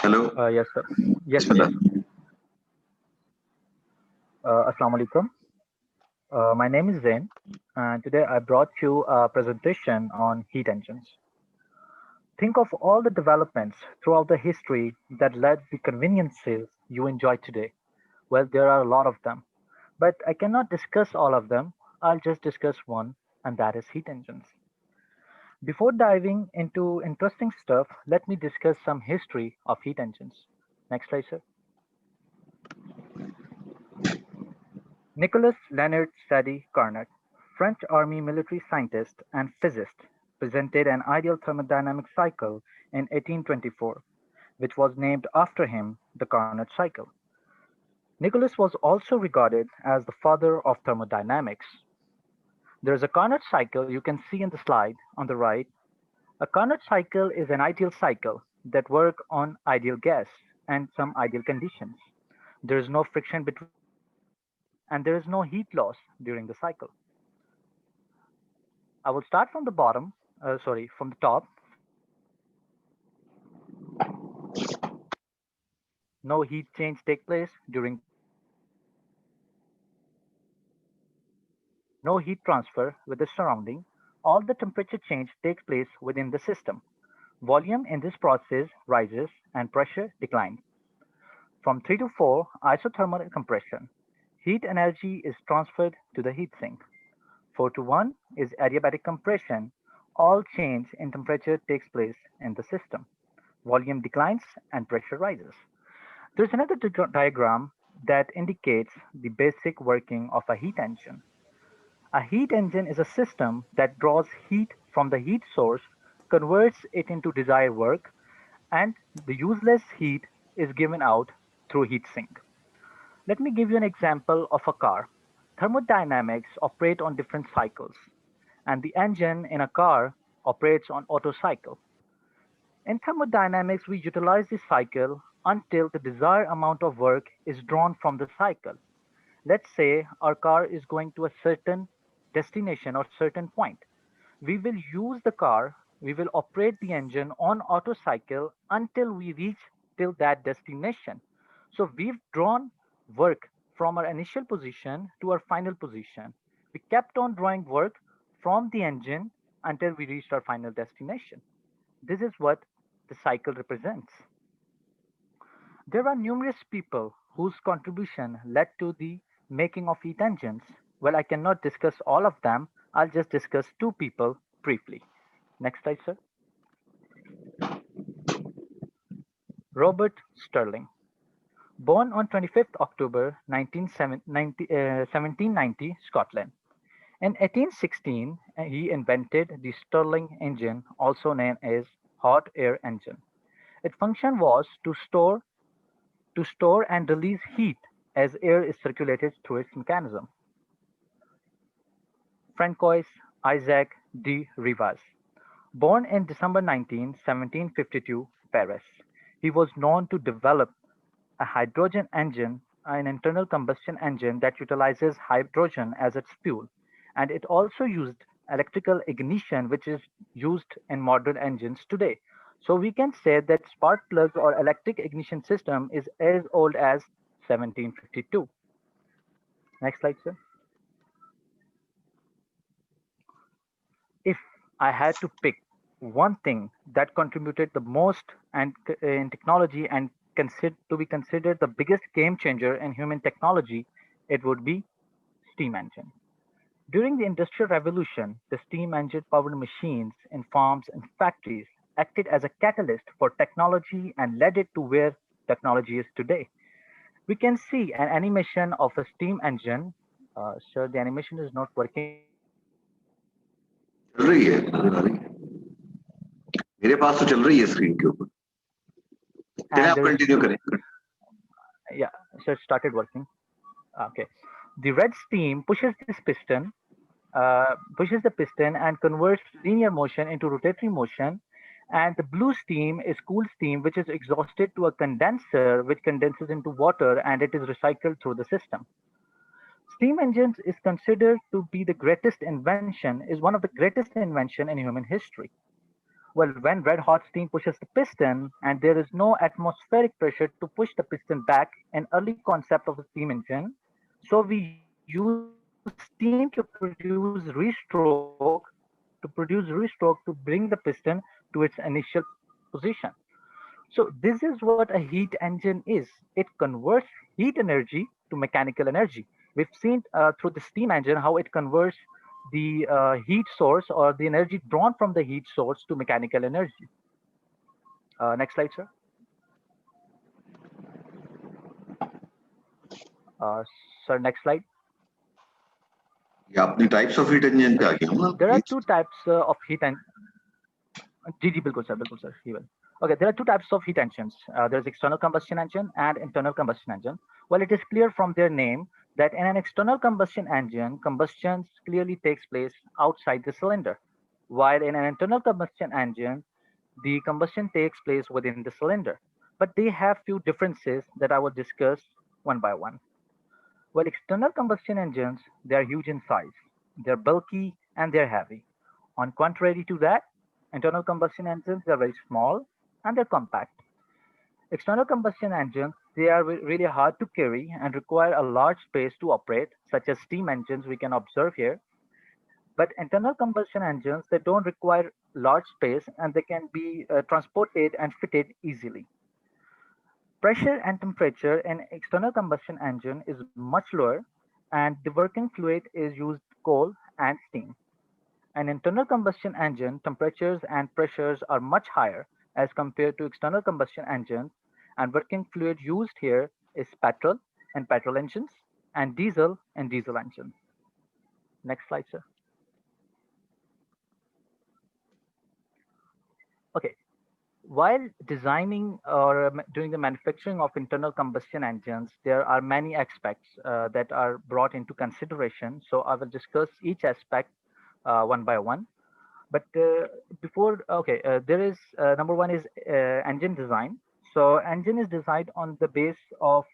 Hello, Yes, sir. Yes, sir. Bismillah. Assalamu alaikum. My name is Zain, and today I brought you a presentation on heat engines. Think of all the developments throughout the history that led the conveniences you enjoy today. Well, there are a lot of them, but I cannot discuss all of them. I'll just discuss one, and that is heat engines. Before diving into interesting stuff, let me discuss some history of heat engines. Next slide, sir. Nicolas Leonard Sadi Carnot, French Army military scientist and physicist, presented an ideal thermodynamic cycle in 1824, which was named after him, the Carnot cycle. Nicolas was also regarded as the father of thermodynamics. There is a Carnot cycle you can see in the slide on the right. A Carnot cycle is an ideal cycle that works on ideal gas and some ideal conditions. There is no friction between and there is no heat loss during the cycle. I will start from the bottom, from the top. No heat change take place during no heat transfer with the surrounding. All the temperature change takes place within the system. Volume in this process rises and pressure declines. From 3 to 4, isothermal compression. Heat energy is transferred to the heat sink. 4 to 1 is adiabatic compression. All change in temperature takes place in the system. Volume declines and pressure rises. There's another diagram that indicates the basic working of a heat engine. A heat engine is a system that draws heat from the heat source, converts it into desired work, and the useless heat is given out through heat sink. Let me give you an example of a car. Thermodynamics operate on different cycles, and the engine in a car operates on Otto cycle. In thermodynamics, we utilize the cycle until the desired amount of work is drawn from the cycle. Let's say our car is going to a certain destination or certain point. We will use the car, we will operate the engine on Otto cycle until we reach till that destination. So we've drawn work from our initial position to our final position. We kept on drawing work from the engine until we reached our final destination. This is what the cycle represents. There are numerous people whose contribution led to the making of heat engines. Well, I cannot discuss all of them. I'll just discuss two people briefly. Next slide, sir. Robert Stirling. Born on 25th October 1790, Scotland. In 1816, he invented the Stirling engine, also known as hot air engine. Its function was to store and release heat as air is circulated through its mechanism. Francois Isaac de Rivaz. Born in December 19, 1752, Paris. He was known to develop a hydrogen engine, an internal combustion engine that utilizes hydrogen as its fuel. And it also used electrical ignition, which is used in modern engines today. So we can say that spark plugs or electric ignition system is as old as 1752. Next slide, sir. If I had to pick one thing that contributed the most in technology and to be considered the biggest game changer in human technology, it would be steam engine. During the Industrial Revolution, the steam engine powered machines in farms and factories acted as a catalyst for technology and led it to where technology is today. We can see an animation of a steam engine. Sir, the animation is not working. चल रही है नजर आ रही है मेरे पास तो चल रही है स्क्रीन के ऊपर चलिए And आप there is कंटिन्यू करें yeah, so it started working. Okay. The red steam pushes the piston and converts linear motion into rotatory motion. And the blue steam is cool steam, which is exhausted to a condenser, which condenses into water and it is recycled through the system. Steam engines is considered to be the greatest invention, is one of the greatest invention in human history. Well, when red hot steam pushes the piston and there is no atmospheric pressure to push the piston back, an early concept of the steam engine, so we use steam to produce restroke to bring the piston to its initial position. So this is what a heat engine is. It converts heat energy to mechanical energy. We've seen through the steam engine how it converts the heat source or the energy drawn from the heat source to mechanical energy. Next slide, sir. Uh, Sir, next slide. ये अपनी types of heat engine पे आ गया हूँ ना There are please. two types of heat and जी जी बिल्कुल sir he will. Okay, there are two types of heat engines. There's external combustion engine and internal combustion engine. Well, it is clear from their name that in an external combustion engine, combustion clearly takes place outside the cylinder, while in an internal combustion engine, the combustion takes place within the cylinder. But they have few differences that I will discuss one by one. Well, external combustion engines, they are huge in size, they're bulky, and they're heavy. On contrary to that, internal combustion engines, they're very small and they're compact. External combustion engines, they are really hard to carry and require a large space to operate, such as steam engines we can observe here. But internal combustion engines, they don't require large space and they can be transported and fitted easily. Pressure and temperature in external combustion engine is much lower and the working fluid is used coal and steam. An internal combustion engine temperatures and pressures are much higher as compared to external combustion engines and working fluid used here is petrol in petrol engines and diesel in diesel engines. Next slide, sir. Okay, while designing or doing the manufacturing of internal combustion engines, there are many aspects that are brought into consideration. So I will discuss each aspect one by one. But before, okay, there is number one is engine design. So engine is designed on the base of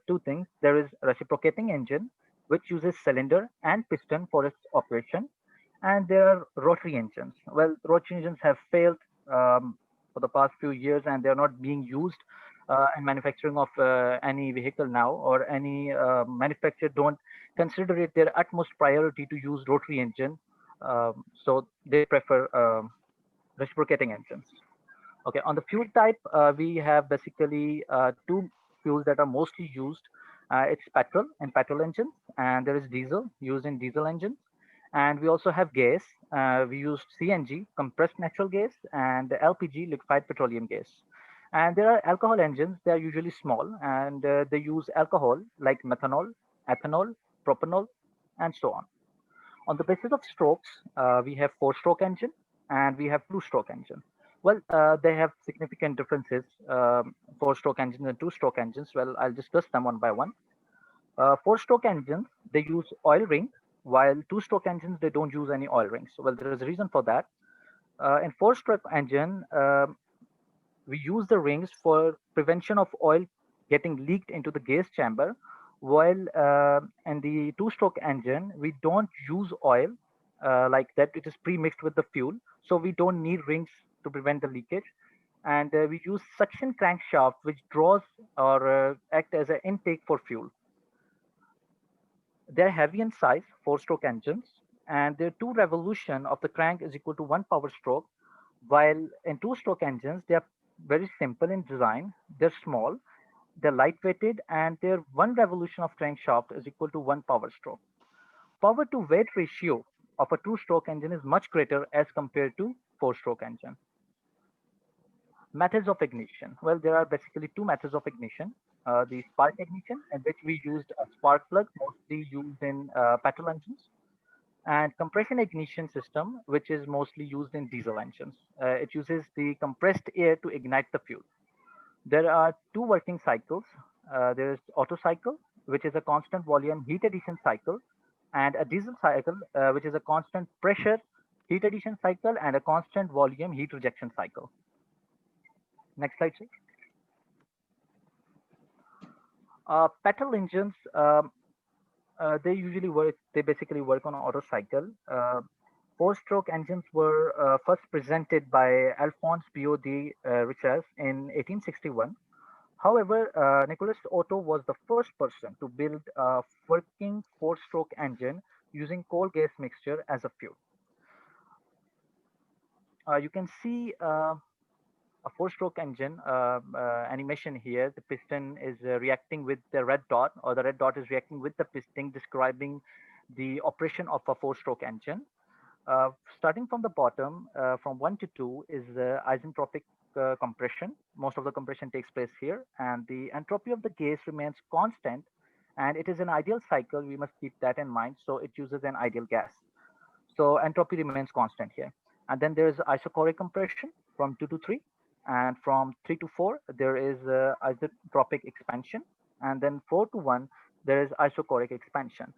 two things. There is reciprocating engine, which uses cylinder and piston for its operation, and there are rotary engines. Well, rotary engines have failed for the past few years, and they are not being used in manufacturing of any vehicle now, or any manufacturer don't consider it their utmost priority to use rotary engine, so they prefer reciprocating engines. Okay, on the fuel type, we have basically two fuels that are mostly used. It's petrol and petrol engines, and there is diesel used in diesel engines. And we also have gas. We use CNG, compressed natural gas, and LPG, liquefied petroleum gas. And there are alcohol engines. They are usually small, and they use alcohol like methanol, ethanol, propanol, and so on. On the basis of strokes, we have four-stroke engine and we have two-stroke engine. Well, they have significant differences, four-stroke engines and two-stroke engines. Well, I'll discuss them one by one. Four-stroke engines, they use oil ring, while two-stroke engines, they don't use any oil rings. Well, there is a reason for that. In four-stroke engine, we use the rings for prevention of oil getting leaked into the gas chamber, while in the two-stroke engine we don't use oil like that. It is pre-mixed with the fuel, so we don't need rings to prevent the leakage. And we use suction crankshaft which draws or act as an intake for fuel. They're heavy in size, four-stroke engines, and their two revolution of the crank is equal to one power stroke, while in two-stroke engines, they are very simple in design. They're small, they're lightweighted, and their one revolution of crankshaft is equal to one power stroke. Power to weight ratio of a two-stroke engine is much greater as compared to four-stroke engine. Methods of ignition. Well, there are basically two methods of ignition. The spark ignition, in which we used a spark plug, mostly used in petrol engines, and compression ignition system, which is mostly used in diesel engines. It uses the compressed air to ignite the fuel. There are two working cycles. There is Otto cycle, which is a constant volume heat addition cycle, and a diesel cycle, which is a constant pressure heat addition cycle and a constant volume heat rejection cycle. Next slide, please. Petrol engines, they basically work on Otto cycle. Four-stroke engines were first presented by Alphonse Biot de Richez in 1861. However, Nicolas Otto was the first person to build a working four-stroke engine using coal gas mixture as a fuel. You can see a four-stroke engine animation here. The piston is reacting with the red dot, or the red dot is reacting with the piston, describing the operation of a four-stroke engine. Starting from the bottom, from 1 to 2 is isentropic compression. Most of the compression takes place here, and the entropy of the gas remains constant, and it is an ideal cycle. We must keep that in mind. So it uses an ideal gas. So entropy remains constant here. And then there is isochoric compression from 2 to 3. And from 3 to 4, there is isotropic expansion. And then 4 to 1, there is isochoric expansion.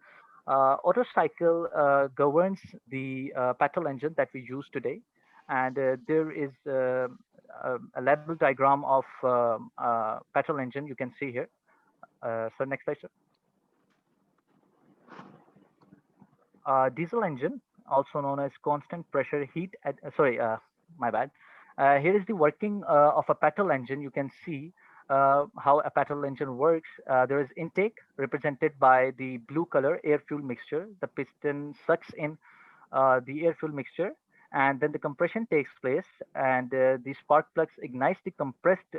Otto cycle governs the Patel engine that we use today. And there is a level diagram of Patel engine you can see here. So next slide, sir. Diesel engine, also known as constant pressure heat. My bad. Here is the working of a Patel engine. You can see how a Patel engine works. There is intake represented by the blue color air-fuel mixture. The piston sucks in the air-fuel mixture, and then the compression takes place, and the spark plugs ignites the compressed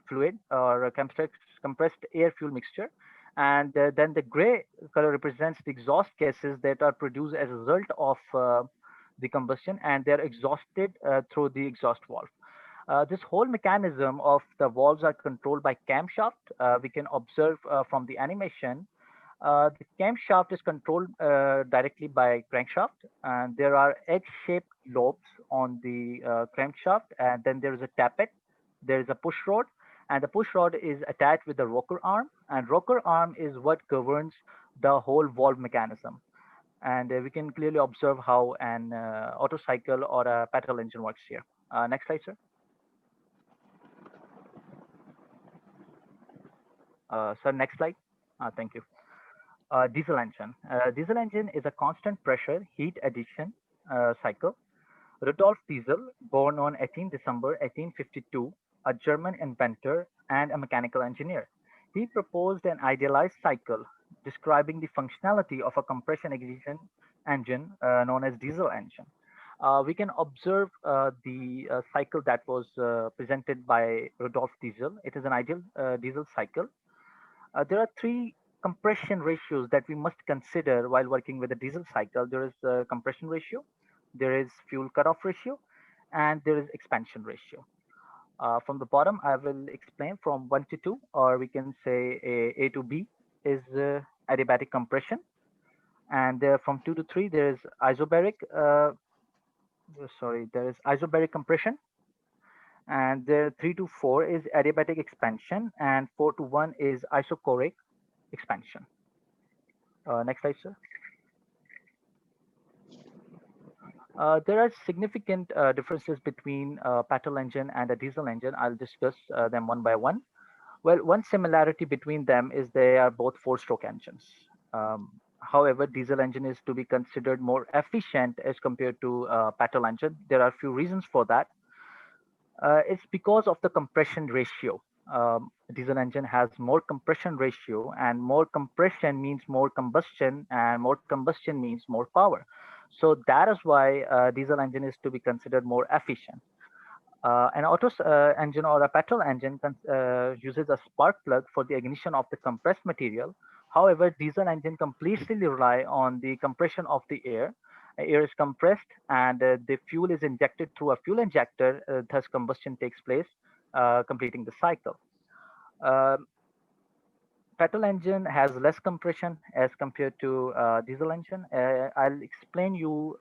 fluid or compressed air-fuel mixture. And then the gray color represents the exhaust gases that are produced as a result of the combustion, and they're exhausted through the exhaust valve. This whole mechanism of the valves are controlled by camshaft. We can observe from the animation. The camshaft is controlled directly by crankshaft, and there are egg-shaped lobes on the crankshaft, and then there is a tappet, there is a push rod, and the push rod is attached with the rocker arm, and rocker arm is what governs the whole valve mechanism. And we can clearly observe how an Otto cycle or a Patel engine works here. Next slide, sir. Sir, next slide. Thank you. Diesel engine. Diesel engine is a constant pressure heat addition cycle. Rudolf Diesel, born on 18 December 1852, a German inventor and a mechanical engineer. He proposed an idealized cycle describing the functionality of a compression ignition engine known as diesel engine. We can observe the cycle that was presented by Rudolf Diesel. It is an ideal diesel cycle. There are three compression ratios that we must consider while working with a diesel cycle. There is compression ratio, there is fuel cutoff ratio, and there is expansion ratio. From the bottom, I will explain from 1 to 2, or we can say A to B is adiabatic compression. And from 2 to 3, there is isobaric, there is isobaric compression. And 3 to 4 is adiabatic expansion, and 4 to 1 is isochoric expansion. Next slide, sir. There are significant differences between a Patel engine and a diesel engine. I'll discuss them one by one. Well, one similarity between them is they are both four-stroke engines. However, diesel engine is to be considered more efficient as compared to Patel engine. There are a few reasons for that. It's because of the compression ratio. Diesel engine has more compression ratio, and more compression means more combustion, and more combustion means more power. So that is why diesel engine is to be considered more efficient. An Otto engine or a Patel engine uses a spark plug for the ignition of the compressed material. However, diesel engine completely rely on the compression of the air. Air is compressed, and the fuel is injected through a fuel injector. Thus, combustion takes place, completing the cycle. Petrol engine has less compression as compared to diesel engine. I'll explain you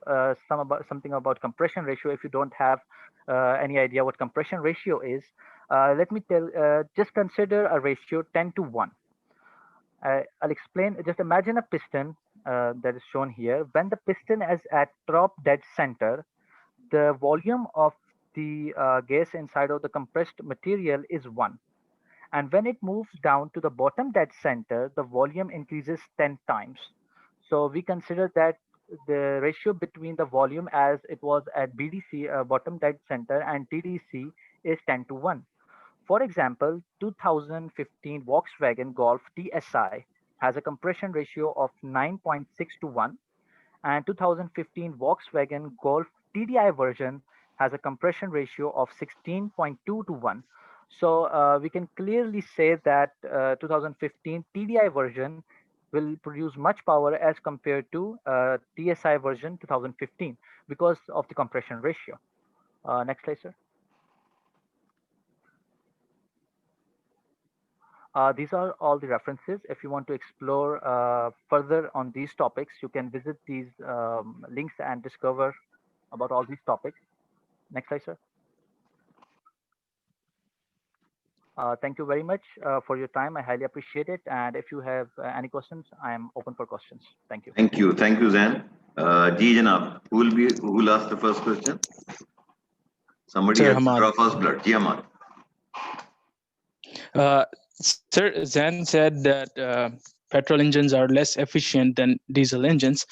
something about compression ratio. If you don't have any idea what compression ratio is, let me tell. Just consider a ratio 10 to 1. I'll explain. Just imagine a piston that is shown here. When the piston is at top dead center, the volume of the gas inside of the compressed material is 1. And when it moves down to the bottom dead center, the volume increases 10 times. So we consider that the ratio between the volume as it was at BDC, bottom dead center, and TDC is 10 to 1. For example, 2015 Volkswagen Golf TSI has a compression ratio of 9.6 to 1, and 2015 Volkswagen Golf TDI version has a compression ratio of 16.2 to 1. So we can clearly say that 2015 TDI version will produce much power as compared to TSI version 2015 because of the compression ratio. Next slide, sir. These are all the references. If you want to explore further on these topics, you can visit these links and discover about all these topics. Next slide, sir. Thank you very much for your time. I highly appreciate it. And if you have any questions, I am open for questions. Thank you. Thank you, Zain. Ji Janab, who will ask the first question? Somebody has to draw first blood. Ji Hamad. Sir, Zain said that petrol engines are less efficient than diesel engines.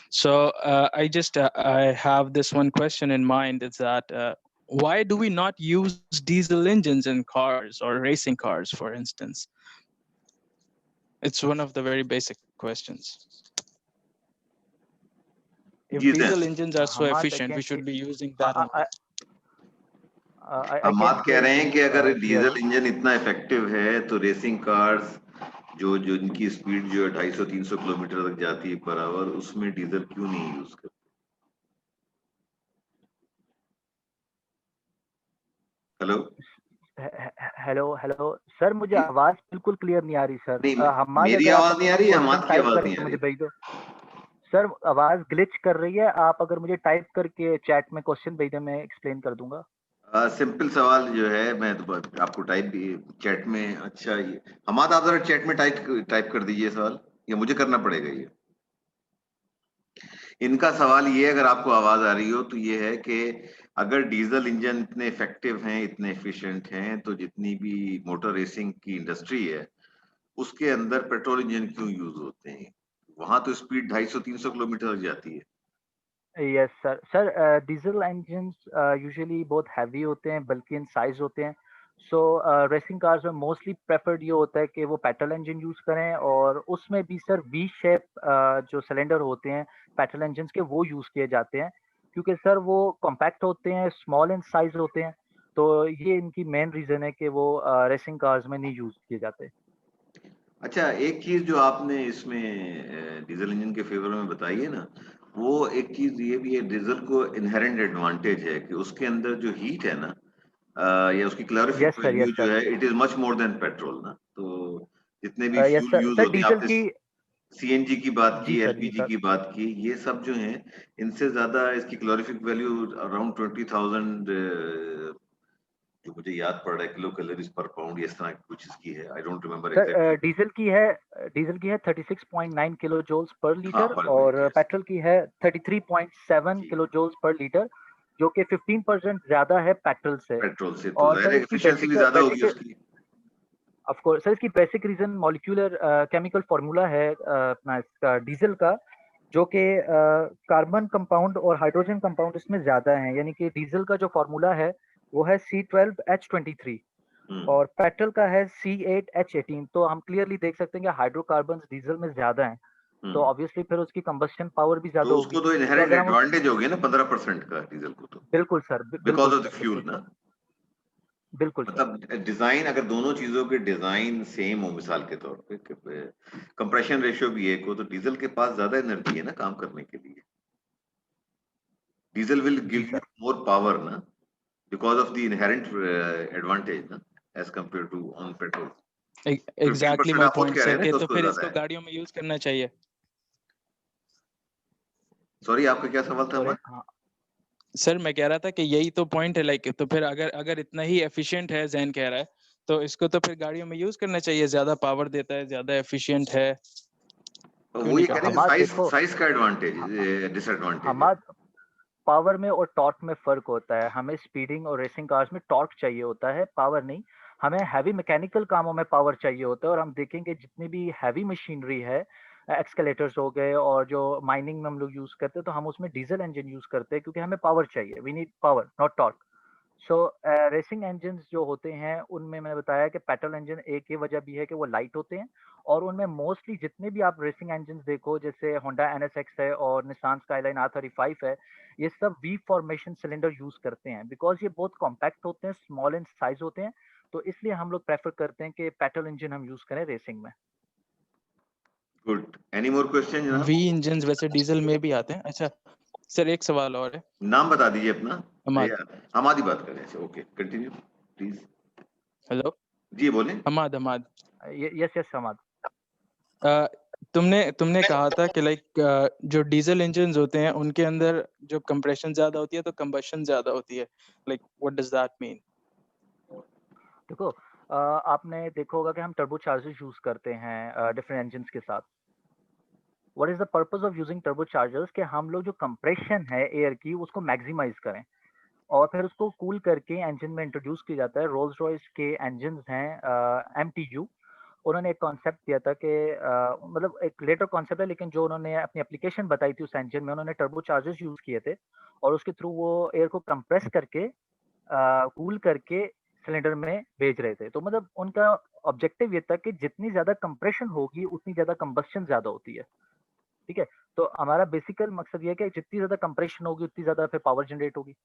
So I have this one question in mind. Is that why do we not use diesel engines in cars or racing cars, for instance? It's one of the very basic questions. If diesel engines are so efficient, we should be using that. Hamad कह रहे हैं कि अगर diesel engine इतना effective है तो racing cars जो इनकी स्पीड जो है 250-300 किलोमीटर तक जाती है पर आवर, उसमें डीजल क्यों नहीं यूज करते? हेलो सर, मुझे आवाज बिल्कुल क्लियर नहीं आ रही सर। मेरी आवाज नहीं आ रही है, हमाद की आवाज नहीं आ रही। मुझे भेज दो सर, आवाज ग्लिच कर रही है। आप अगर मुझे टाइप करके चैट में क्वेश्चन भेज दें, मैं एक्सप्लेन कर दूंगा। सिंपल सवाल जो है मैं तो आपको टाइप भी चैट में। अच्छा, ये हमाद आप जरा चैट में टाइप कर दीजिए सवाल, या मुझे करना पड़ेगा? ये इनका सवाल ये, अगर आपको आवाज आ रही हो तो ये है कि अगर डीजल इंजन इतने इफेक्टिव हैं, इतने एफिशिएंट हैं, तो जितनी भी मोटर रेसिंग की इंडस्ट्री है उसके अंदर पेट्रोल इंजन क्यों यूज होते हैं? वहां तो स्पीड 250-300 किलोमीटर तक जाती है। Yes sir, diesel engine usually बहुत हैवी होते हैं, बल्कि इन साइज होते हैं। सो रेसिंग कार्स में मोस्टली प्रेफर्ड ये होता है कि वो पेट्रोल इंजन यूज करें, और उसमें भी सर वी शेप जो सिलेंडर होते हैं पेट्रोल इंजन के, वो यूज किए जाते हैं, क्योंकि सर वो कॉम्पैक्ट होते हैं, स्मॉल इन साइज होते हैं। तो ये इनकी मेन रीजन है कि वो रेसिंग कार्स में नहीं यूज किए जाते। अच्छा, एक चीज जो आपने इसमें डीजल इंजन के फेवर में बताई है ना, वो एक चीज ये भी है, डीजल को इनहेरेंट एडवांटेज है कि उसके अंदर जो हीट है ना, या उसकी क्लोरीफिक वैल्यू जो है, it is much more than petrol ना। तो जितने भी फ्यूल यूज होते हैं, आपने सीएनजी की बात की, एलपीजी की बात की, ये सब जो हैं इनसे ज्यादा इसकी क्लोरीफिक वैल्यू अराउंड 20,000 जो मुझे याद पड़ रहा है किलो कैलोरीज पर पाउंड, इस तरह कुछ इसकी है। I don't remember exactly. Diesel की है 36.9 किलो जूल्स पर लीटर, और पेट्रोल की है 33.7 किलो जूल्स पर लीटर, जो कि 15% ज्यादा है पेट्रोल से। तो जाहिर है एफिशिएंसी भी ज्यादा होगी उसकी। ऑफ कोर्स सर, इसकी basic reason molecular chemical formula है अपना इसका डीजल का, जो कि कार्बन कंपाउंड और हाइड्रोजन कंपाउंड इसमें ज्यादा है। यानी कि डीजल का जो फार्मूला है वो है C12H23, और पेट्रोल का है C8H18। तो हम क्लियरली देख सकते हैं कि हाइड्रोकार्बन डीजल में ज्यादा हैं, तो ऑब्वियसली फिर उसकी कंबस्शन पावर भी ज्यादा होगी। उसको तो इनहेरेंट एडवांटेज हो गया ना 15% का डीजल को। तो बिल्कुल sir, because of the fuel ना। बिल्कुल मतलब डिजाइन, अगर दोनों चीजों के डिजाइन सेम हो, मिसाल के तौर पे कंप्रेशन रेशियो भी एक हो, तो डीजल के पास ज्यादा एनर्जी है ना काम करने के लिए। Diesel will give you more power ना, because of the inherent advantage na, as compared to on petrol. Exactly my point sir, कि तो फिर इसको गाड़ियों में यूज करना चाहिए। सॉरी, आपका क्या सवाल था? सर मैं कह रहा था कि यही तो पॉइंट है, लाइक तो फिर अगर इतना ही एफिशिएंट है, जैन कह रहा है, तो इसको तो फिर गाड़ियों में यूज करना चाहिए। ज्यादा पावर देता है, ज्यादा एफिशिएंट है। वो ये कह रहे हैं साइज का एडवांटेज, डिसएडवांटेज। पावर में और टॉर्क में फर्क होता है। हमें स्पीडिंग और रेसिंग कार्स में टॉर्क चाहिए होता है, पावर नहीं। हमें हैवी मैकेनिकल कामों में पावर चाहिए होता है, और हम देखेंगे जितनी भी हैवी मशीनरी है एक्सकेलेटर्स हो गए और जो माइनिंग में हम लोग यूज़ करते हैं, तो हम उसमें डीजल इंजन यूज़ करते हैं क्योंकि हमें पावर चाहिए। We need power, not torque. So racing engines जो होते हैं, उनमें मैंने बताया कि पेट्रोल इंजन एक ये वजह भी है कि वो लाइट होते हैं, और उनमें मोस्टली जितने भी आप रेसिंग इंजन्स देखो, जैसे होंडा एनएसएक्स है और निसान स्काईलाइन R35 है, ये सब वी फॉर्मेशन सिलेंडर यूज़ करते हैं बिकॉज़ ये बहुत कॉम्पैक्ट होते हैं, स्मॉल इन साइज़ होते हैं, तो इसलिए हम लोग प्रेफ़र करते हैं कि पेट्रोल इंजन हम यूज़ करें रेसिंग में। गुड। एनी मोर क्वेश्चन जनाब? वी इंजन वैसे डीजल में भी आते हैं। अच्छा सर, एक सवाल और है। नाम बता दीजिए अपना। हमाद। हमादी बात कर रहे हैं। Okay, continue please. हेलो। जी बोलें। हमाद। यस, यस, समाद। तुमने कहा था कि लाइक जो डीजल इंजन्स होते हैं उनके अंदर जो कंप्रेशन ज्यादा होती है तो कंबशन ज्यादा होती है। Like what does that mean? देखो, आपने देखा होगा कि हम टर्बो चार्जर्स यूज़ करते हैं डिफरेंट इंजन्स के साथ। What is the purpose of using turbo chargers? कि हम लोग जो कंप्रेशन है एयर की, उसको मैक्सिमाइज करें और फिर उसको कूल करके इंजन में इंट्रोड्यूस किया जाता है। रोल्स रॉयस के इंजन्स हैं MTU, उन्होंने एक कॉन्सेप्ट दिया था कि मतलब एक लेटर कॉन्सेप्ट है, लेकिन जो उन्होंने अपनी एप्लीकेशन बताई थी उस इंजन में, उन्होंने टर्बो चार्जर्स यूज़ किए थे और उसके थ्रू वो एयर को कंप्रेस करके कूल करके सिलेंडर में भेज रहे थे। तो मतलब उनका ऑब्जेक्टिव ये था कि जितनी ज़्यादा कंप्रेशन होगी, उतनी ज़्यादा कंबस्शन ज़्यादा होती है। ठीक है? तो हमारा बेसिकल मकसद ये है कि जितनी ज़्यादा कंप्रेशन होगी, उतनी ज़्यादा फिर पावर जनरेट होगी।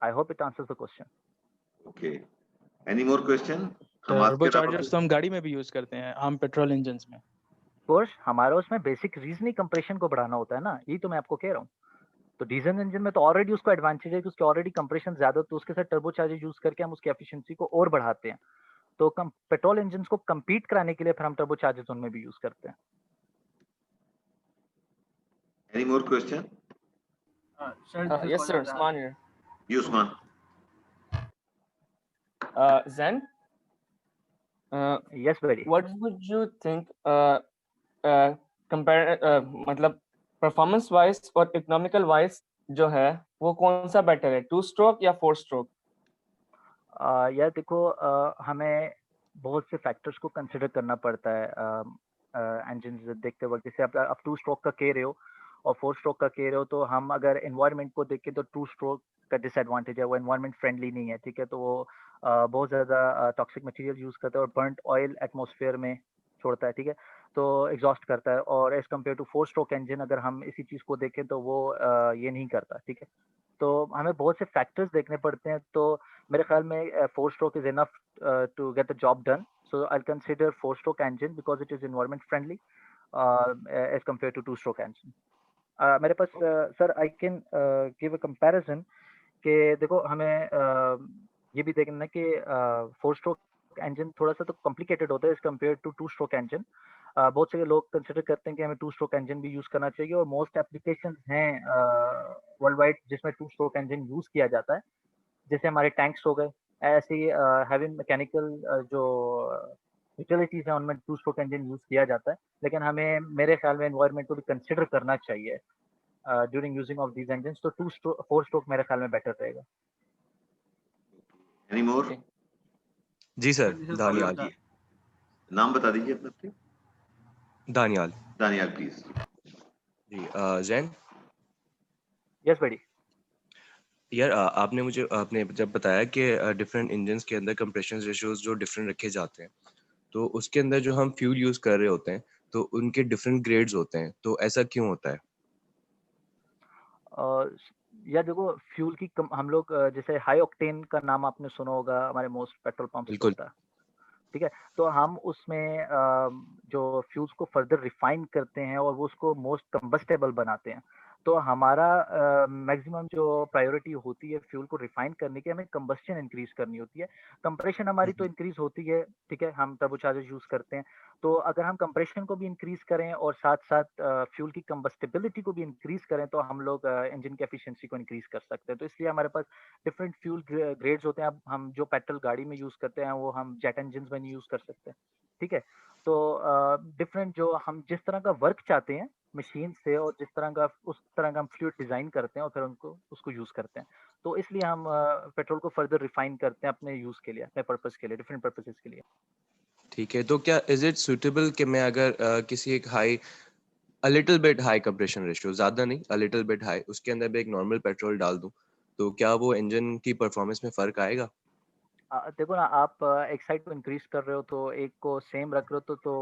I hope it answers the question. Okay, any more question? Turbo chargers तो हम गाड़ी में भी यूज करते हैं, आम पेट्रोल इंजन्स में। कोर्स हमारा उसमें बेसिक रीज़न ही कंप्रेशन को बढ़ाना होता है ना, यही तो मैं आपको कह रहा हूँ। तो डीज़ल इंजन में तो ऑलरेडी उसको एडवांटेज है कि उसकी ऑलरेडी कंप्रेशन ज़्यादा, तो उसके साथ टर्बो चार्जर यूज़ करके हम उसकी एफिशिएंसी को और बढ़ाते हैं। तो कम पेट्रोल इंजन्स को कम्पीट कराने के लिए फिर हम टर्बो चार्जर्स उनमें भी यूज़ करते हैं। Any more question? Yes, sir. Usman here. जी Usman. Zen, yes very. what would you think compare मतलब performance wise और economical wise जो है वो कौन सा बेटर है, 2 stroke या 4 stroke? यार देखो, हमें बहुत से फैक्टर्स को कंसिडर करना पड़ता है इंजन देखते वक्त। जैसे आप 2 स्ट्रोक का कह रहे हो और 4 स्ट्रोक का कह रहे हो, तो हम अगर एनवायरनमेंट को देखें तो 2 स्ट्रोक का डिसएडवांटेज है, वो एनवायरनमेंट फ्रेंडली नहीं है। ठीक है? तो वो बहुत ज़्यादा टॉक्सिक मटेरियल यूज़ करता है और बर्न्ट ऑयल एटमॉस्फेयर में छोड़ता है। ठीक है? तो एग्जॉस्ट करता है, और as compare to 4 stroke engine अगर हम इसी चीज़ को देखें तो वो ये नहीं करता। ठीक है? तो हमें बहुत से फैक्टर्स देखने पड़ते हैं। तो मेरे ख्याल में 4 stroke is enough to get the job done. So I'll consider 4 stroke engine because it is environment friendly as compared to 2 stroke engine. मेरे पास sir I can give a comparison कि देखो हमें ये भी देखना है कि 4 स्ट्रोक इंजन थोड़ा सा तो कॉम्प्लिकेटेड होता है as compare to 2 stroke engine. बहुत से लोग कंसिडर करते हैं कि हमें 2 स्ट्रोक इंजन भी यूज़ करना चाहिए, और मोस्ट एप्लीकेशंस हैं वर्ल्ड वाइड जिसमें 2 स्ट्रोक इंजन यूज़ किया जाता है। जैसे हमारे टैंक्स हो गए, ऐसे ही हैवी मैकेनिकल जो यूटिलिटीज़ हैं उनमें 2 स्ट्रोक इंजन यूज़ किया जाता है। लेकिन हमें मेरे ख्याल में एनवायरनमेंट को भी कंसिडर करना चाहिए during using of these engines, तो 4 स्ट्रोक मेरे ख्याल में बेटर रहेगा। Any more? Okay. जी सर, दानियाल। जी, नाम बता दीजिए अपना प्लीज। दानियाल। दानियाल प्लीज। जी जैन, यस बेडी। यार आपने जब बताया कि डिफरेंट इंजन्स के अंदर कंप्रेशन रेशियोज जो डिफरेंट रखे जाते हैं, तो उसके अंदर जो हम फ्यूल यूज़ कर रहे होते हैं तो उनके डिफरेंट ग्रेड्स होते हैं, तो ऐसा क्यों होता है? या देखो फ्यूल की हम लोग जैसे हाई ऑक्टेन का नाम आपने सुना होगा, हमारे मोस्ट पेट्रोल पंप्स पे बिल्कुल। होता है। ठीक है? तो हम उसमें जो फ्यूल्स को फर्दर रिफाइन करते हैं और वो उसको मोस्ट कंबस्टेबल बनाते हैं। तो हमारा मैक्सिमम जो प्रायोरिटी होती है फ्यूल को रिफाइन करने की, हमें कंबस्शन इंक्रीज करनी होती है। कंप्रेशन हमारी तो इंक्रीज होती है। ठीक है? हम टर्बोचार्जर यूज करते हैं। तो अगर हम कंप्रेशन को भी इंक्रीज करें और साथ साथ फ्यूल की कंबस्टेबिलिटी को भी इंक्रीज करें, तो हम लोग इंजन की एफिशिएंसी को इंक्रीज कर सकते हैं। तो इसलिए हमारे पास डिफरेंट फ्यूल ग्रेड्स होते हैं। अब हम जो पेट्रोल गाड़ी में यूज़ करते हैं वो हम जेट इंजन में नहीं यूज़ कर सकते। ठीक है? तो डिफरेंट जो हम जिस तरह का वर्क चाहते हैं मशीन से, और जिस तरह का उस तरह का हम फ्लूइड डिज़ाइन करते हैं और फिर उनको उसको यूज़ करते हैं। तो इसलिए हम पेट्रोल को फर्दर रिफाइन करते हैं अपने यूज़ के लिए, अपने पर्पज़ के लिए, डिफरेंट पर्पसेस के लिए। ठीक है, तो क्या इज इट सुटेबल कि मैं अगर किसी एक high a little bit high compression ratio, ज़्यादा नहीं, अ लिटिल बिट हाई, उसके अंदर भी एक नॉर्मल पेट्रोल डाल दूं, तो क्या वो इंजन की परफॉर्मेंस में फ़र्क आएगा? देखो ना, आप एक साइड को इंक्रीज कर रहे हो तो एक को सेम रख रहे हो तो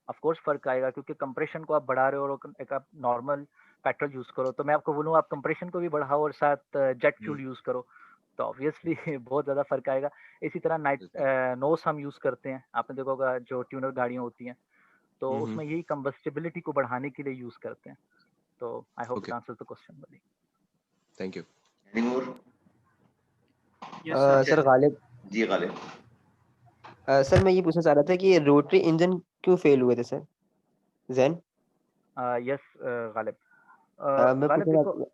ऑफ कोर्स फर्क आएगा, क्योंकि कंप्रेशन को आप बढ़ा रहे हो और एक आप नॉर्मल पेट्रोल यूज करो, तो मैं आपको बोलूँ आप कंप्रेशन को भी बढ़ाओ और साथ जेट हुँ, फ्यूल यूज करो, तो ऑब्वियसली बहुत ज्यादा फर्क आएगा। इसी तरह नाइट बिल्कुल। नोस हम यूज करते हैं, आपने देखा होगा जो ट्यूनर गाड़ियां होती हैं, तो हुँ, हुँ, उसमें यही कंबस्टिबिलिटी को बढ़ाने के लिए यूज करते हैं। तो I hope it okay, answers the question buddy। Thank you. Any more? Yes sir. अच्छा सर गालिब, जी गालिब। सर मैं ये पूछना चाह रहा था कि ये रोटरी इंजन क्यों फेल हुए थे सर, जैन? यस गालिब। मैं गालिब पूछना देखो,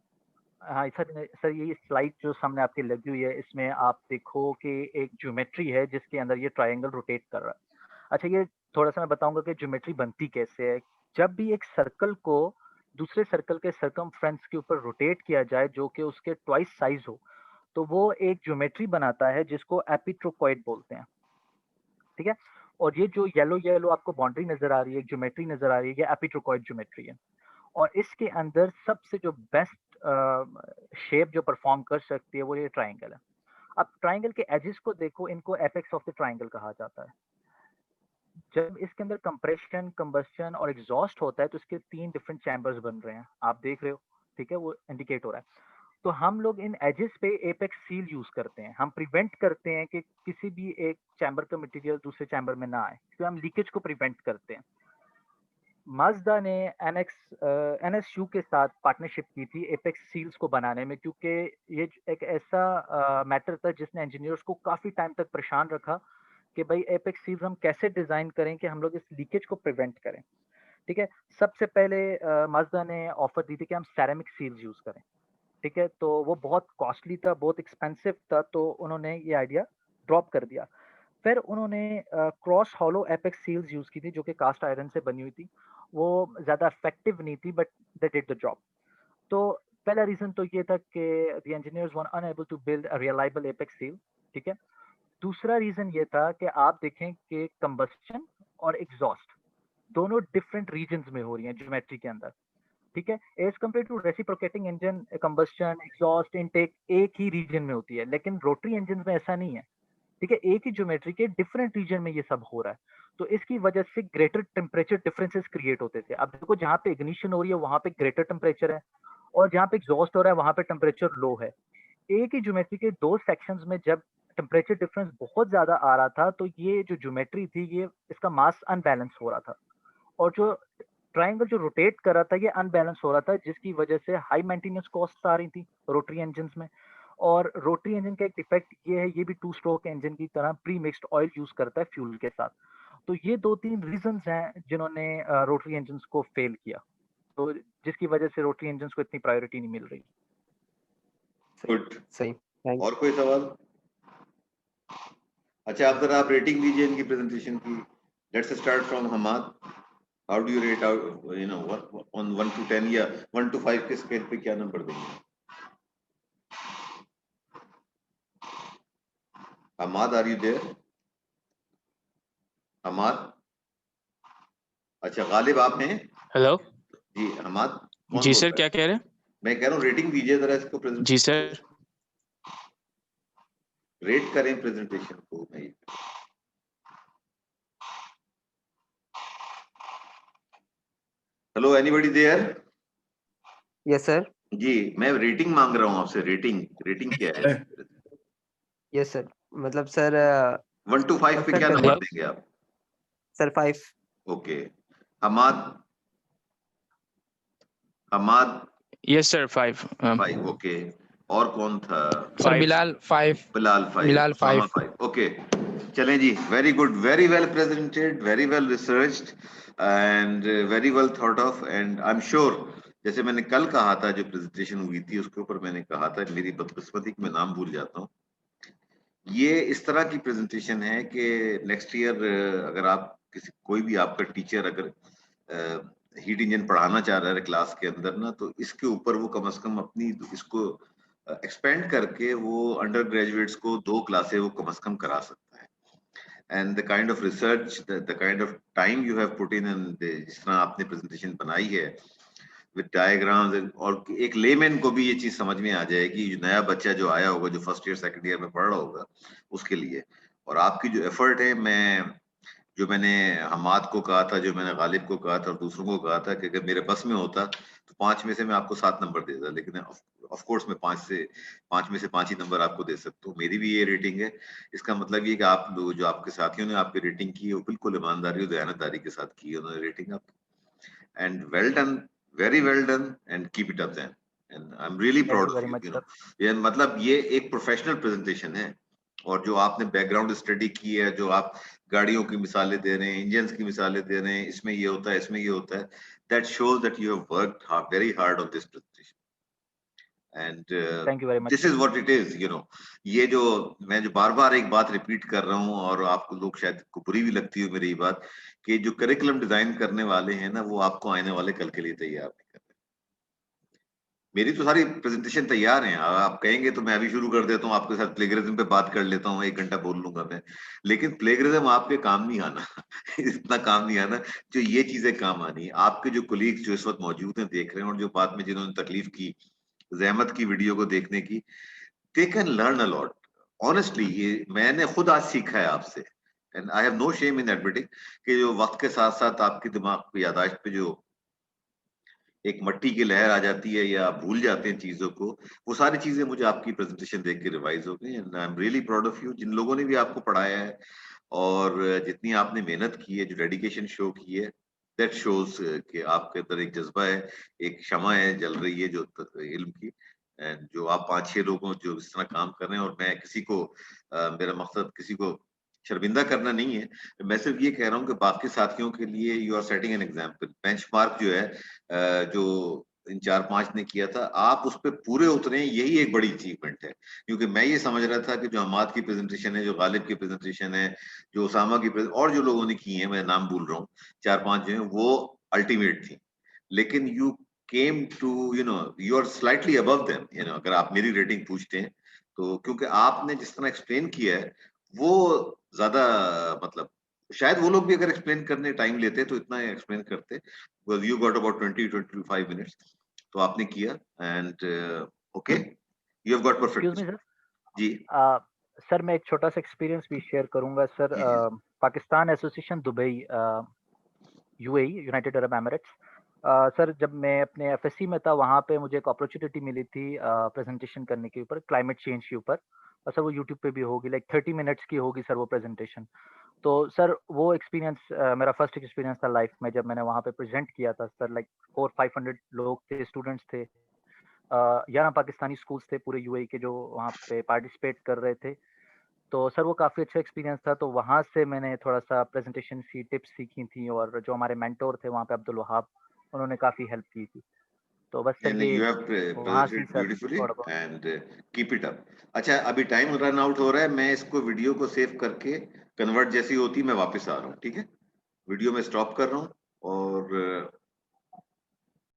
हाँ सर, सर ये स्लाइड जो सामने आपकी लगी हुई है, इसमें आप देखो कि एक ज्योमेट्री है जिसके अंदर ये ट्रायंगल रोटेट कर रहा है। अच्छा, ये थोड़ा सा मैं बताऊंगा कि ज्योमेट्री बनती कैसे है। जब भी एक सर्कल को दूसरे सर्कल के सरकमफ्रेंस के ऊपर रोटेट किया जाए जो कि उसके ट्वाइस साइज हो, तो वो एक ज्योमेट्री बनाता है जिसको एपिट्रोकॉइड बोलते हैं। ठीक है, और ये जो येलो येलो आपको बाउंड्री नजर आ रही है, ज्योमेट्री नजर आ रही है, ये एपिट्रोकॉइड ज्योमेट्री है। और इसके अंदर सबसे जो बेस्ट शेप जो परफॉर्म कर सकती है वो ये ट्राइंगल है। अब ट्राइंगल के एजेस को देखो, इनको एपेक्स ऑफ द ट्राइंगल कहा जाता है। जब इसके अंदर कंप्रेशन, कंबस्शन और एग्जॉस्ट होता है तो इसके 3 डिफरेंट चैम्बर्स बन रहे हैं, आप देख रहे हो, ठीक है, वो इंडिकेट हो रहा है। तो हम लोग इन एजेस पे एपेक्स सील यूज करते हैं, हम प्रिवेंट करते हैं कि किसी भी एक चैम्बर का मटेरियल दूसरे चैम्बर में ना आए, क्योंकि हम लीकेज को प्रिवेंट करते हैं। माजदा ने एनएसयू के साथ पार्टनरशिप की थी एपेक्स सील्स को बनाने में, क्योंकि ये एक ऐसा मैटर था जिसने इंजीनियर्स को काफी टाइम तक परेशान रखा कि भाई एपेक्स सील्स हम कैसे डिजाइन करें कि हम लोग इस लीकेज को प्रिवेंट करें। ठीक है, सबसे पहले माजदा ने ऑफर दी थी कि हम सैरामिक सील्स यूज करें। ठीक है, तो वो बहुत कॉस्टली था, बहुत एक्सपेंसिव था, तो उन्होंने ये आइडिया ड्रॉप कर दिया। फिर उन्होंने cross hollow apex seals use की थी जो कि कास्ट आयरन से बनी हुई थी। वो ज्यादा इफेक्टिव नहीं थी, but they did the job. तो पहला रीजन तो ये था कि the engineers were unable to build a reliable apex seal. ठीक है, दूसरा रीजन ये था कि आप देखें कि कंबस्शन और एग्जॉस्ट दोनों डिफरेंट रीजन्स में हो रही हैं ज्योमेट्री के अंदर। ठीक है, as compare to reciprocating engine, combustion, exhaust, intake एक ही रीजन में होती है, लेकिन रोटरी इंजन में ऐसा नहीं है। ठीक है, एक ही ज्योमेट्री के डिफरेंट रीजन में ये सब हो रहा है, तो इसकी वजह से ग्रेटर टेम्परेचर डिफरेंसेस क्रिएट होते थे। अब देखो, जहाँ पे इग्निशन हो रही है वहां पे ग्रेटर टेम्परेचर है, और जहाँ पे एग्जॉस्ट हो रहा है वहां पे टेम्परेचर लो है। एक ही ज्योमेट्री के दो सेक्शंस में जब टेम्परेचर डिफरेंस बहुत ज्यादा आ रहा था, तो ये जो ज्योमेट्री थी, ये इसका मास अनबैलेंस हो रहा था, और जो ट्रायंगल जो रोटेट कर रहा था ये अनबैलेंस हो रहा था, जिसकी वजह से हाई मेंटेनेंस कॉस्ट आ रही थी रोटरी इंजन में। और रोटरी इंजन का एक डिफेक्ट ये है, ये भी 2 स्ट्रोक इंजन की तरह प्री मिक्स्ड ऑयल यूज करता है फ्यूल के साथ। तो ये 2-3 रीजंस हैं जिन्होंने रोटरी इंजन को फेल किया, तो जिसकी वजह से रोटरी इंजन को इतनी प्रायोरिटी नहीं मिल रही। सही, गुड। सही, थैंक और कोई सवाल? अच्छा, अब जरा आप रेटिंग दीजिए इनकी प्रेजेंटेशन की। Let's start from Hammad. How do you rate out, you know, on 1 to 10 या 1 to 5 के स्केल पे क्या नंबर देंगे? Hammad, are you there? Hammad? अच्छा, गालिब आप हैं? हेलो। जी हमाद, कौन जी बोल सर, रहा क्या है? कह रहे हैं? मैं कह रहा हूँ रेटिंग दीजिए जरा इसको, जी प्रेजेंटेशन सर। को रेट करें, प्रेजेंटेशन को। Hello, anybody there? Yes sir, जी, मैं रेटिंग मांग रहा हूँ आपसे। रेटिंग, रेटिंग क्या है? यस सर, मतलब सर 1 to 5 पे सर क्या कर नंबर हेलो। देंगे आप? Sir 5। Okay. Hamad? Hamad? Yes sir, 5। 5, okay. और कौन था? सर 5। बिलाल 5। बिलाल 5, बिलाल उसामा 5। 5, ओके। चलें जी, very good, very well presented, very well researched and very well thought of, and I am sure, जैसे मैंने कल कहा था, जो प्रेजेंटेशन हुई थी उसके ऊपर मैंने कहा था, मेरी बदकिस्मती कि मैं नाम भूल जाता हूँ। ये इस तरह की प्रेजेंटेशन है कि नेक्स्ट ईयर अगर आप कोई भी आपका टीचर अगर हीट इंजन पढ़ाना चाह रहा है क्लास के अंदर ना, तो इसके ऊपर वो कम से कम अपनी इसको एक्सपेंड करके वो अंडर ग्रेजुएट्स को 2 क्लासें वो कम से कम करा सकता है। and the kind of research, the kind of time you have put in, and जिस तरह आपने presentation बनाई है with diagrams, और एक लेमैन को भी ये चीज समझ में आ जाएगी, जो नया बच्चा जो आया होगा, जो फर्स्ट ईयर सेकंड ईयर में पढ़ रहा होगा, उसके लिए। और आपकी जो एफर्ट है, जो मैंने हमाद को कहा था, जो मैंने गालिब को कहा था और दूसरों को कहा था कि अगर मेरे बस में होता तो 5 में से मैं आपको 7 नंबर देता, लेकिन ऑफ कोर्स मैं 5 में से 5 ही नंबर आपको दे सकता हूँ। मेरी भी ये रेटिंग है। इसका मतलब ये कि आप लोग, जो आपके साथियों ने आपकी रेटिंग की है, वो बिल्कुल ईमानदारी और दयानतदारी के साथ की है उन्होंने रेटिंग आप। And well done, very well done, and keep it up then, and I am really proud of you. ये मतलब ये एक प्रोफेशनल प्रेजेंटेशन है। और जो आपने बैकग्राउंड स्टडी की है, जो आप गाड़ियों की मिसालें दे रहे हैं, इंजन्स की मिसालें दे रहे हैं, इसमें ये होता है, इसमें ये होता है, that shows that you have worked very hard on this presentation. And thank you very much, this is what it is, you know. ये जो मैं जो बार-बार एक बात रिपीट कर रहा हूँ, और आपको लोग शायद को बुरी भी लगती हो मेरी ये बात, कि जो करिकुलम डिजाइन करने वाले हैं ना, वो आपको आने वाले कल के लिए तैयार नहीं कर रहे। मेरी तो सारी प्रेजेंटेशन तैयार हैं। आप कहेंगे तो मैं अभी शुरू कर देता हूँ, आपके साथ प्लेगरिज्म पे बात कर लेता हूँ, 1 घंटा बोल लूंगा मैं, लेकिन प्लेगरिज्म आपके काम नहीं आना इतना काम नहीं आना, जो ये चीजें काम आनी है। आपके जो कोलीग्स जो इस वक्त मौजूद हैं, देख रहे हैं, और जो बाद में जिन्होंने तकलीफ की जहमत की वीडियो को देखने की, they can learn a lot. Honestly ये मैंने खुद आज सीखा है आपसे, and I have no shame in admitting कि जो वक्त के साथ साथ आपके दिमाग पे, याददाश्त पे जो एक मट्टी की लहर आ जाती है, या भूल जाते हैं चीजों को, वो सारी चीजें मुझे आपकी प्रेजेंटेशन देख के रिवाइज हो गई। And I am really proud of you, जिन लोगों ने भी आपको पढ़ाया है और जितनी आपने मेहनत की है, जो डेडिकेशन शो की है, दैट शोज कि आपके अंदर एक जज्बा है, एक क्षमा है जल रही है जो इल्म की। एंड जो आप 5-6 लोगों जो इस तरह काम कर रहे हैं, और मैं किसी को मेरा मकसद किसी को शर्मिंदा करना नहीं है, मैं सिर्फ ये कह रहा हूँ कि बाकी साथियों के लिए you are setting an example. Benchmark जो है, जो इन 4-5 ने किया था, आप उस पर पूरे उतरे, यही एक बड़ी अचीवमेंट है। क्योंकि मैं ये समझ रहा था कि जो हमाद की प्रेजेंटेशन है, जो गालिब की प्रेजेंटेशन है, जो उसामा की और जो लोगों ने की है, मैं नाम भूल रहा हूँ, 4-5 जो है, वो अल्टीमेट थी। लेकिन you came to, you are slightly above them, अगर आप मेरी रेटिंग पूछते हैं तो, क्योंकि आपने जिस तरह एक्सप्लेन किया है, वो ज्यादा, मतलब शायद वो लोग भी अगर एक्सप्लेन करने टाइम लेते तो इतना एक्सप्लेन करते। Because you got about 20-25 minutes, तो आपने किया, and okay, you have got perfect. Excuse me, sir. जी सर मैं एक छोटा सा एक्सपीरियंस भी शेयर करूंगा sir. Pakistan association Dubai, UAE, United Arab Emirates. Sir जब मैं अपने एफएससी में था, वहाँ पे मुझे एक अपॉर्चुनिटी मिली थी प्रेजेंटेशन करने के ऊपर, क्लाइमेट चेंज के ऊपर। और सर वो यूट्यूब पे भी होगी, लाइक 30 मिनट्स की होगी सर वो प्रेजेंटेशन। तो सर वो एक्सपीरियंस मेरा फर्स्ट एक्सपीरियंस था लाइफ में, जब मैंने वहाँ पे प्रेजेंट किया था सर। लाइक 400-500 लोग थे, स्टूडेंट्स थे, 11 पाकिस्तानी स्कूल्स थे पूरे यूएई के जो वहाँ पे पार्टिसिपेट कर रहे थे। तो सर वो काफ़ी अच्छा एक्सपीरियंस था। तो वहाँ से मैंने थोड़ा-सा प्रेज़ेंटेशन की टिप्स सीखी थी, और जो हमारे मेंटर थे वहाँ पे अब्दुल वहाब, उन्होंने काफ़ी हेल्प की थी। तो बस सर ये यू हैव वहाँ से ही प्रेजेंटेड सर ब्यूटीफुली, थोड़ा बहुत। And keep it up. अच्छा, अभी टाइम रन आउट हो रहा है, मैं इसको वीडियो को सेव करके कन्वर्ट जैसी होती मैं वापस आ रहा हूँ, ठीक है? वीडियो में स्टॉप कर रहा हूँ, और